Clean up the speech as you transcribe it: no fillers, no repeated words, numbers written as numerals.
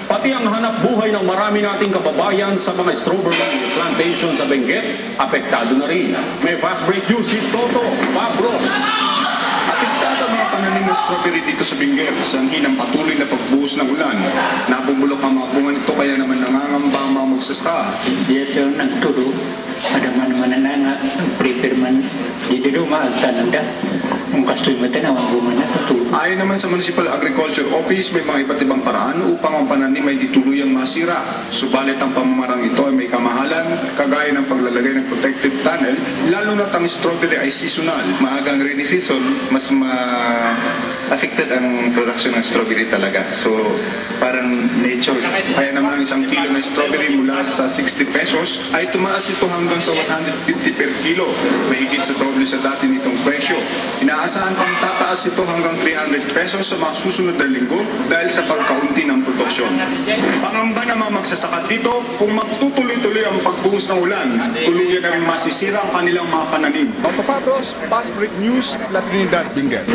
Pati ang hanap buhay ng marami nating kababayan sa mga strawberry plantation sa Benguet, apektado na rin. May fast break news si Toto Pablos. Apektado ang mga pananim ng strawberry dito sa Benguet sa hinang patuloy na pagbuhos ng ulan. Nabubulok ang mga bunga nito kaya naman nangangamba ang mga magsasaka. Dito nagturo, ada man nga, prepare man, dito maagtananda. Ang kastoy mo tanaw ang bunga na tutulog. Ayon naman sa Municipal Agriculture Office, may mga iba't ibang paraan upang ang pananim ay dituluyang masira. Subalit ang pamamarang ito ay may kamahalan, kagaya ng paglalagay ng protective tunnel, lalo na't ang strawberry ay seasonal. Maagang rainy season, mas affected ang production ng strawberry talaga. So, parang nature. Kaya naman ang isang kilo ng strawberry mula sa 60 pesos ay tumaas ito hanggang sa 150 per kilo. Mahigit sa doble sa dati nitong presyo. Inaasahan pang tataas ito hanggang 300 pesos sa mga susunod na linggo dahil sa pagkaunti ng produksyon. Pangamba ng mga magsasaka dito, kung magtutuloy-tuloy ang pagbuhos ng ulan, tuluyan na rin masisira ang kanilang mga pananim. Toto Pablos, Fast Break News, La Trinidad, Benguet.